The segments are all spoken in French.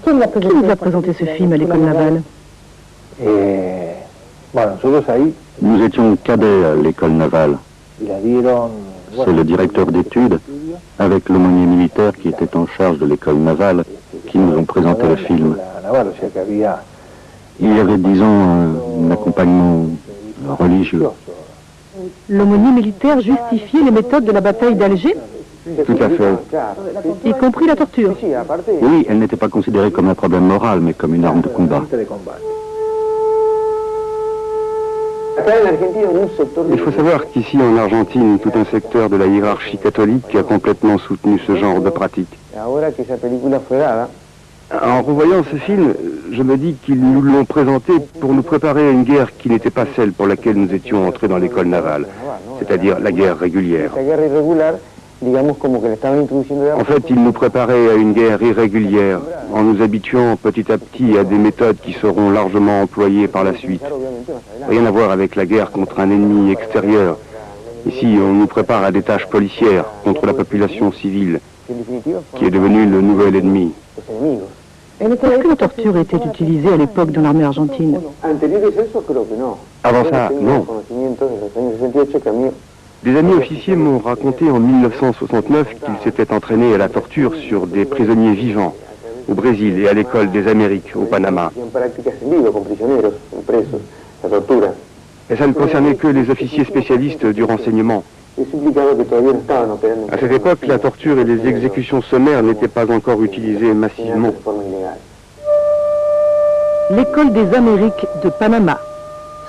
Qui vous a présenté ce film à l'école navale? Nous étions cadets à l'école navale. C'est le directeur d'études, avec l'aumônier militaire qui était en charge de l'école navale, qui nous ont présenté le film. Il y avait, disons, un accompagnement religieux. L'aumônier militaire justifiait les méthodes de la bataille d'Alger, Tout à fait. y compris la torture. Oui, elle n'était pas considérée comme un problème moral, mais comme une arme de combat. Il faut savoir qu'ici en Argentine, tout un secteur de la hiérarchie catholique a complètement soutenu ce genre de pratique. En revoyant ce film, je me dis qu'ils nous l'ont présenté pour nous préparer à une guerre qui n'était pas celle pour laquelle nous étions entrés dans l'école navale, c'est-à-dire la guerre régulière. En fait, ils nous préparaient à une guerre irrégulière, en nous habituant petit à petit à des méthodes qui seront largement employées par la suite. Rien à voir avec la guerre contre un ennemi extérieur. Ici, on nous prépare à des tâches policières contre la population civile, qui est devenue le nouvel ennemi. Est-ce que la torture était utilisée à l'époque dans l'armée argentine? Avant ça, non. Des amis officiers m'ont raconté en 1969 qu'ils s'étaient entraînés à la torture sur des prisonniers vivants, au Brésil et à l'école des Amériques, au Panama. Et ça ne concernait que les officiers spécialistes du renseignement. À cette époque, la torture et les exécutions sommaires n'étaient pas encore utilisées massivement. L'école des Amériques de Panama.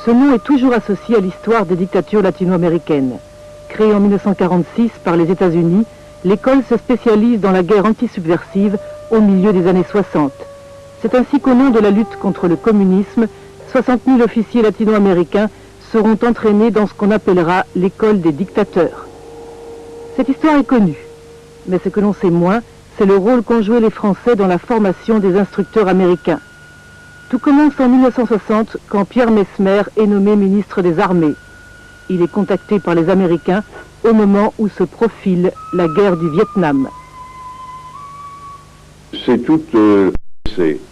Ce nom est toujours associé à l'histoire des dictatures latino-américaines. Créée en 1946 par les États-Unis, l'école se spécialise dans la guerre antisubversive au milieu des années 60. C'est ainsi qu'au nom de la lutte contre le communisme, 60 000 officiers latino-américains seront entraînés dans ce qu'on appellera l'école des dictateurs. Cette histoire est connue, mais ce que l'on sait moins, c'est le rôle qu'ont joué les Français dans la formation des instructeurs américains. Tout commence en 1960 quand Pierre Messmer est nommé ministre des Armées. Il est contacté par les Américains au moment où se profile la guerre du Vietnam. C'est tout...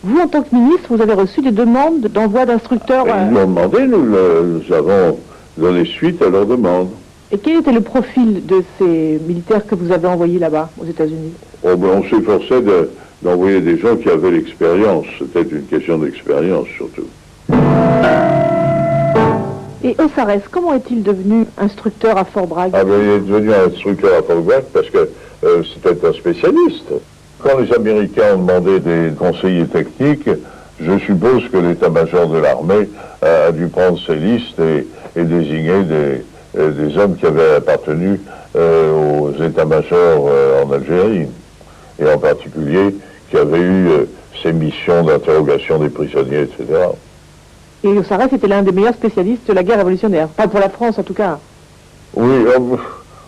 Vous, en tant que ministre, vous avez reçu des demandes d'envoi d'instructeurs Ils l'ont demandé, nous avons donné suite à leur demande. Et quel était le profil de ces militaires que vous avez envoyés là-bas, aux États-Unis? Oh, ben, on s'efforçait d'envoyer des gens qui avaient l'expérience. C'était une question d'expérience, surtout. Et Ossares, comment est-il devenu instructeur à Fort Bragg? Ah ben, il est devenu instructeur à Fort Bragg parce que c'était un spécialiste. Quand les Américains ont demandé des conseillers techniques, je suppose que l'état-major de l'armée a dû prendre ces listes et désigner des hommes qui avaient appartenu aux états-majors en Algérie, et en particulier qui avaient eu ces missions d'interrogation des prisonniers, etc. Et Ossares était l'un des meilleurs spécialistes de la guerre révolutionnaire, pas pour la France en tout cas. Oui,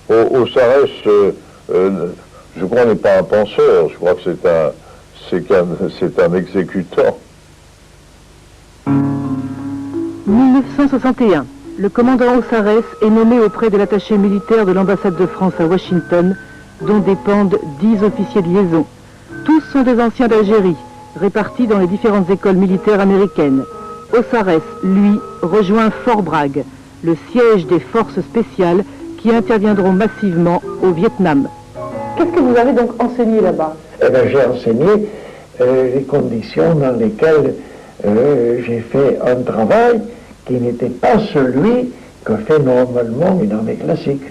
Ossares, je crois, n'est pas un penseur, je crois que c'est un exécutant. 1961, le commandant Ossares est nommé auprès de l'attaché militaire de l'ambassade de France à Washington, dont dépendent 10 officiers de liaison. Tous sont des anciens d'Algérie, répartis dans les différentes écoles militaires américaines. Ossares, lui, rejoint Fort Bragg, le siège des forces spéciales qui interviendront massivement au Vietnam. Qu'est-ce que vous avez donc enseigné là-bas? Eh bien, j'ai enseigné les conditions dans lesquelles j'ai fait un travail qui n'était pas celui que fait normalement une armée classique.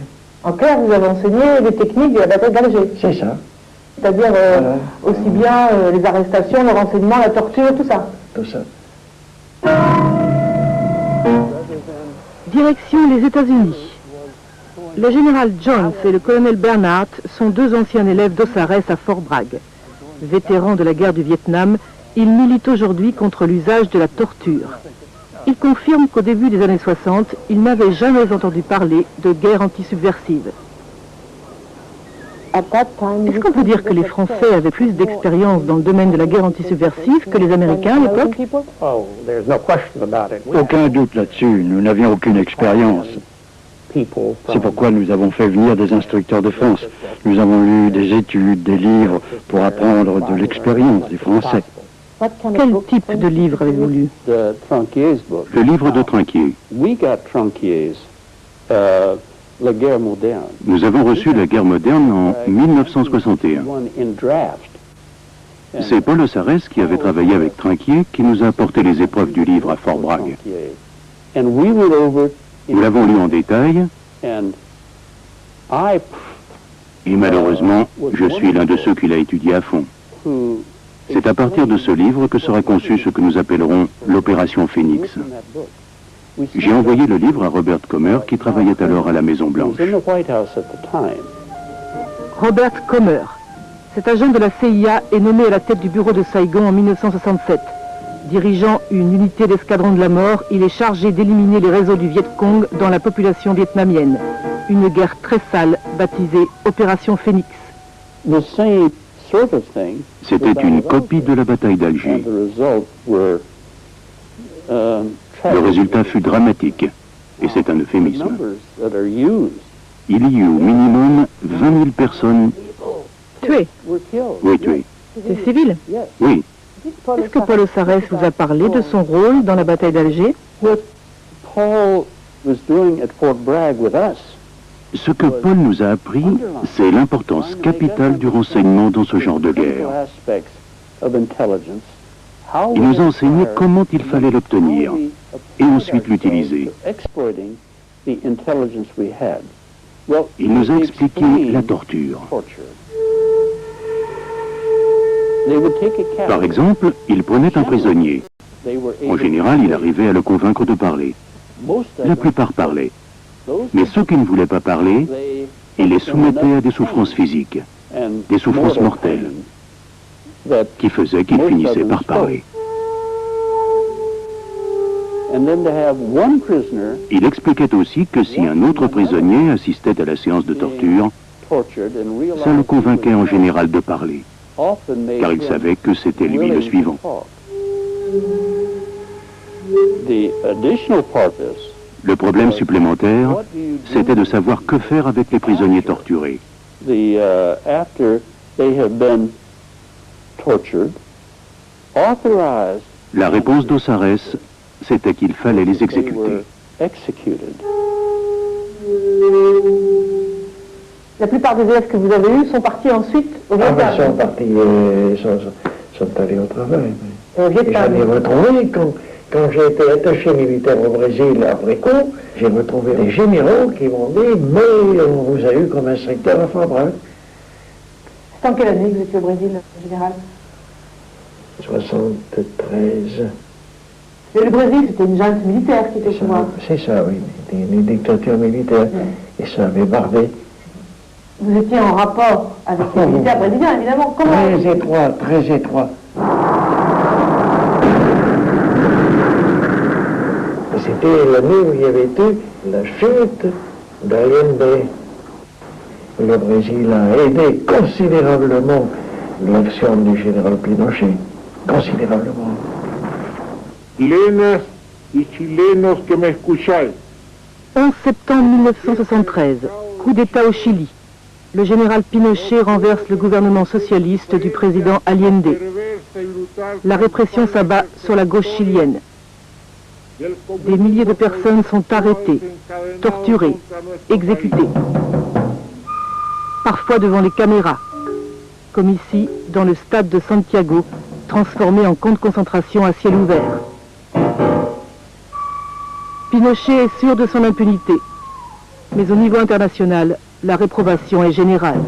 En clair, vous avez enseigné les techniques de la bataille d'Alger. C'est ça. C'est-à-dire aussi bien les arrestations, le renseignement, la torture, tout ça. Tout ça. Direction les États-Unis. Le général Jones et le colonel Bernhardt sont deux anciens élèves d'Ossares à Fort Bragg. Vétérans de la guerre du Vietnam, ils militent aujourd'hui contre l'usage de la torture. Ils confirment qu'au début des années 60, ils n'avaient jamais entendu parler de guerre antisubversive. Est-ce qu'on peut dire que les Français avaient plus d'expérience dans le domaine de la guerre antisubversive que les Américains à l'époque? Aucun doute là-dessus, nous n'avions aucune expérience. C'est pourquoi nous avons fait venir des instructeurs de France. Nous avons lu des études, des livres, pour apprendre de l'expérience des Français. Quel type de livre avez-vous lu? Le livre de Trinquier. Nous avons reçu la guerre moderne en 1961. C'est Paul Ossarès qui avait travaillé avec Trinquier qui nous a apporté les épreuves du livre à Fort Bragg. Nous l'avons lu en détail et malheureusement, je suis l'un de ceux qui l'a étudié à fond. C'est à partir de ce livre que sera conçu ce que nous appellerons l'opération Phoenix. J'ai envoyé le livre à Robert Comer qui travaillait alors à la Maison-Blanche. Robert Comer, cet agent de la CIA est nommé à la tête du bureau de Saigon en 1967. Dirigeant une unité d'escadron de la mort, il est chargé d'éliminer les réseaux du Viet Cong dans la population vietnamienne. Une guerre très sale baptisée Opération Phoenix. C'était une copie de la bataille d'Alger. Le résultat fut dramatique, et c'est un euphémisme. Il y eut au minimum 20 000 personnes tuées. Oui, tuées. Des civils? Oui. Est-ce que Paul Ossarès vous a parlé de son rôle dans la bataille d'Alger? Ce que Paul nous a appris, c'est l'importance capitale du renseignement dans ce genre de guerre. Il nous a enseigné comment il fallait l'obtenir et ensuite l'utiliser. Il nous a expliqué la torture. Par exemple, il prenait un prisonnier. En général, il arrivait à le convaincre de parler. La plupart parlaient. Mais ceux qui ne voulaient pas parler, il les soumettait à des souffrances physiques, des souffrances mortelles, qui faisaient qu'ils finissaient par parler. Il expliquait aussi que si un autre prisonnier assistait à la séance de torture, ça le convainquait en général de parler, car il savait que c'était lui le suivant. Le problème supplémentaire, c'était de savoir que faire avec les prisonniers torturés. La réponse d'Ossarès, c'était qu'il fallait les exécuter. La plupart des élèves que vous avez eus sont partis ensuite au Vietnam. Ils sont partis, sont allés au travail. Et j'en ai retrouvé quand j'ai été attaché militaire au Brésil après coup, j'ai retrouvé des généraux qui m'ont dit « Mais on vous a eu comme instructeur à Fort Bragg ». C'est en quelle année que vous étiez au Brésil, général? 73. Mais le Brésil, c'était une junte militaire qui était chez moi. C'est ça, oui. C'était une dictature militaire. Et ça avait bardé. Vous étiez en rapport avec les militaires brésiliens, évidemment. Comment? Très étroit, très étroit. C'était l'année où il y avait eu la chute d'Allende. Le Brésil a aidé considérablement l'action du général Pinochet. Considérablement. Chilenas y chilenos que me escucháis. 11 septembre 1973, coup d'État au Chili. Le général Pinochet renverse le gouvernement socialiste du président Allende. La répression s'abat sur la gauche chilienne. Des milliers de personnes sont arrêtées, torturées, exécutées. Parfois devant les caméras, comme ici dans le stade de Santiago, transformé en camp de concentration à ciel ouvert. Pinochet est sûr de son impunité, mais au niveau international, la réprobation est générale.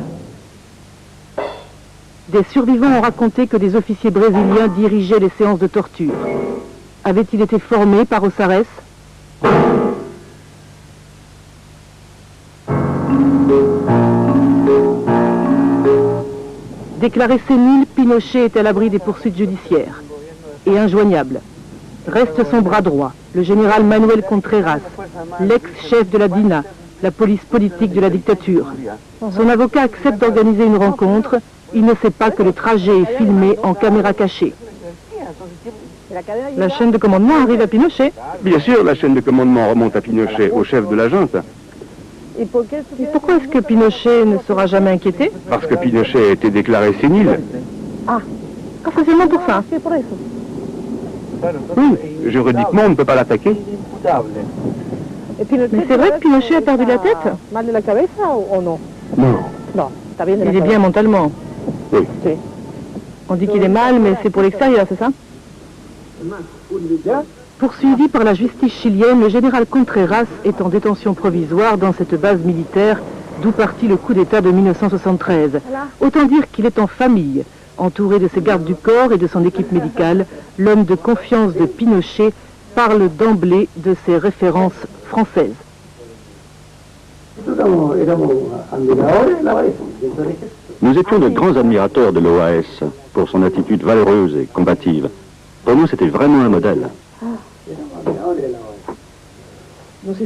Des survivants ont raconté que des officiers brésiliens dirigeaient les séances de torture. Avait-il été formé par Ossarès? Déclaré sénile, Pinochet est à l'abri des poursuites judiciaires et injoignable. Reste son bras droit, le général Manuel Contreras, l'ex-chef de la DINA, la police politique de la dictature. Son avocat accepte d'organiser une rencontre. Il ne sait pas que le trajet est filmé en caméra cachée. La chaîne de commandement arrive à Pinochet. Bien sûr, la chaîne de commandement remonte à Pinochet, au chef de la junte. Et pourquoi est-ce que Pinochet ne sera jamais inquiété? Parce que Pinochet a été déclaré sénile. Ah. Ah, c'est seulement pour ça. Oui, juridiquement, on ne peut pas l'attaquer. Mais c'est vrai que Pinochet a perdu la tête? Non. Il est bien mentalement. Oui. On dit qu'il est mal, mais c'est pour l'extérieur, c'est ça? Poursuivi par la justice chilienne, le général Contreras est en détention provisoire dans cette base militaire, d'où partit le coup d'État de 1973. Autant dire qu'il est en famille. Entouré de ses gardes du corps et de son équipe médicale, l'homme de confiance de Pinochet parle d'emblée de ses références françaises. Nous étions de grands admirateurs de l'OAS pour son attitude valeureuse et combative. Pour nous, c'était vraiment un modèle. Est-ce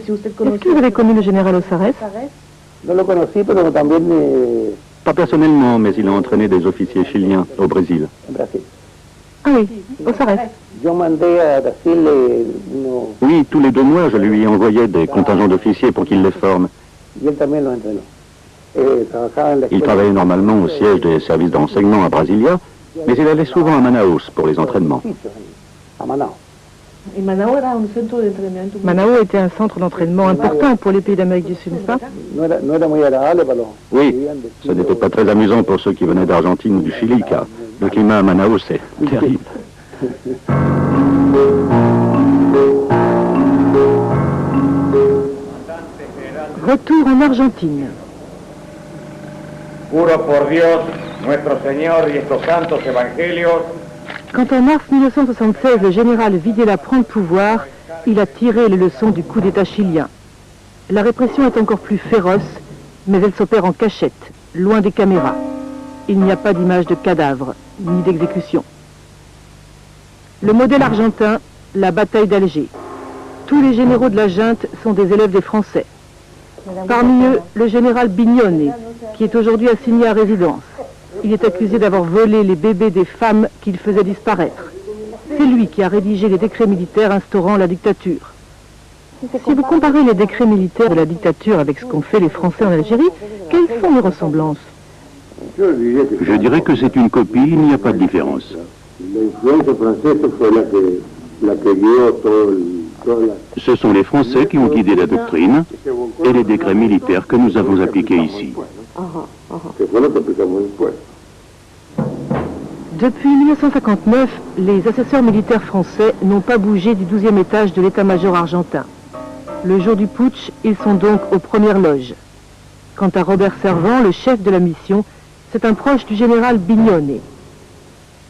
que vous avez connu le général Ossarès? Pas personnellement, mais il a entraîné des officiers chiliens au Brésil. Ah oui, Ossarès. Oui, tous les 2 mois, je lui envoyais des contingents d'officiers pour qu'il les forme. Il travaillait normalement au siège des services de renseignement à Brasilia, mais il allait souvent à Manaus pour les entraînements. Manao était un centre d'entraînement important pour les pays d'Amérique du Sud, n'est-ce pas? Oui, ce n'était pas très amusant pour ceux qui venaient d'Argentine ou du Chili, car le climat à Manaus est terrible. Retour en Argentine. Juro por Dios, nuestro Señor y estos santos evangelios. Quand en mars 1976, le général Videla prend le pouvoir, il a tiré les leçons du coup d'État chilien. La répression est encore plus féroce, mais elle s'opère en cachette, loin des caméras. Il n'y a pas d'image de cadavres, ni d'exécution. Le modèle argentin, la bataille d'Alger. Tous les généraux de la junte sont des élèves des Français. Parmi eux, le général Bignone, qui est aujourd'hui assigné à résidence. Il est accusé d'avoir volé les bébés des femmes qu'il faisait disparaître. C'est lui qui a rédigé les décrets militaires instaurant la dictature. Si vous comparez les décrets militaires de la dictature avec ce qu'ont fait les Français en Algérie, quelles sont les ressemblances? Je dirais que c'est une copie, il n'y a pas de différence. Ce sont les Français qui ont guidé la doctrine et les décrets militaires que nous avons appliqués ici. Depuis 1959, les assesseurs militaires français n'ont pas bougé du 12e étage de l'état-major argentin. Le jour du putsch, ils sont donc aux premières loges. Quant à Robert Servan, le chef de la mission, c'est un proche du général Bignone.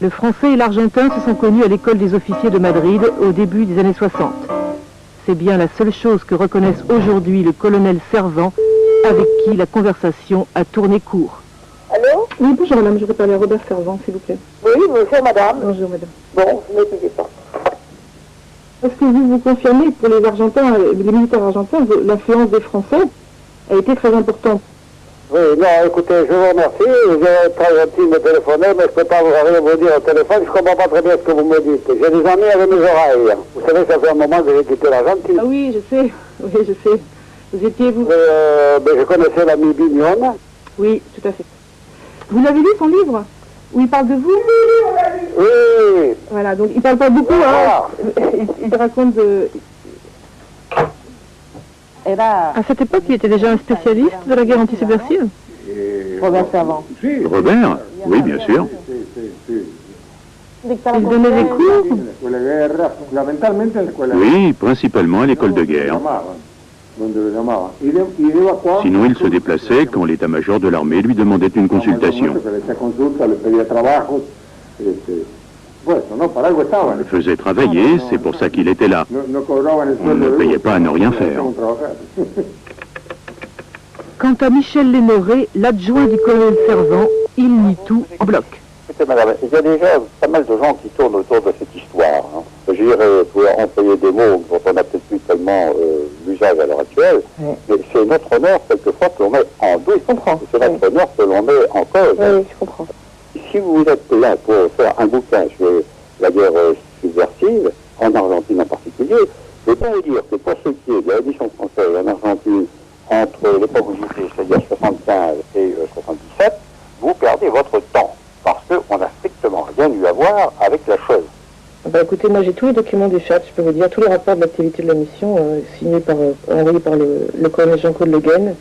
Le français et l'argentin se sont connus à l'école des officiers de Madrid au début des années 60. C'est bien la seule chose que reconnaissent aujourd'hui le colonel Servan, avec qui la conversation a tourné court. Allô? Oui, bonjour madame, je voudrais parler à Robert Servan, s'il vous plaît. Oui, bonjour madame. Bonjour madame. Bon, ne quittez pas. Est-ce que vous confirmez que pour les Argentins, les militaires argentins, l'influence des Français a été très importante? Oui, non, écoutez, je vous remercie. J'ai très gentil de me téléphoner, mais je ne peux pas rien vous dire au téléphone. Je ne comprends pas très bien ce que vous me dites. J'ai des amis avec mes oreilles. Vous savez, ça fait un moment que j'ai quitté l'Argentine. Ah oui, je sais. Oui, je sais. Vous étiez, vous? Je connaissais l'ami Bignone. Oui, tout à fait. Vous l'avez lu, son livre? Où il parle de vous? Oui. Voilà, donc il parle pas beaucoup, hein. Il raconte de... À cette époque, il était déjà un spécialiste de la guerre antisubversive? Robert Servan. Robert? Oui, bien sûr. Il donnait des cours? Oui, principalement à l'école de guerre. Sinon, il se déplaçait quand l'état-major de l'armée lui demandait une consultation. On le faisait travailler, c'est pour ça qu'il était là. On ne payait pas à ne rien faire. Quant à Michel Lénoré, l'adjoint du colonel Servan, il nie tout en bloc. Écoutez, madame, il y a déjà pas mal de gens qui tournent autour de cette histoire. Hein. Je dirais, pour employer des mots dont on n'a peut-être plus tellement l'usage à l'heure actuelle, mais c'est notre honneur, quelquefois, que l'on met en doute. Je comprends. C'est notre honneur que l'on met en cause. Oui, je comprends. Si vous êtes là pour faire un bouquin sur la guerre subversive, en Argentine en particulier, je peux vous dire que pour ce qui est de l'édition française en Argentine, entre l'époque où j'étais, c'est-à-dire 75 et 77, vous perdez votre temps, parce qu'on n'a strictement rien eu à voir voir avec la chose. Bah écoutez, moi j'ai tous les documents du chat, je peux vous dire, tous les rapports de l'activité de la mission envoyés par le colonel Jean-Claude Le Guen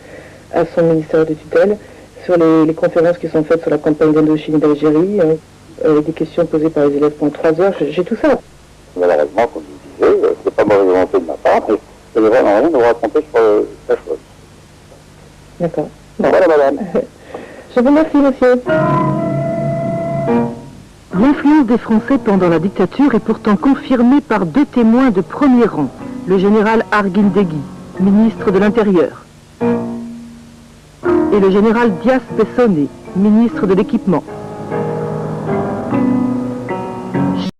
à son ministère de tutelle, sur les conférences qui sont faites sur la campagne d'Indochine et d'Algérie, des questions posées par les élèves pendant 3 heures, j'ai tout ça. Malheureusement, comme je vous disais, c'est pas mauvaise volonté de ma part, mais je n'ai vraiment rien de vous raconter sur la chose. D'accord. Bon. Voilà, madame. Je vous remercie, monsieur. L'influence des Français pendant la dictature est pourtant confirmée par 2 témoins de premier rang. Le général Arguindegui, ministre de l'Intérieur, et le général Dias Bessonné, ministre de l'Équipement.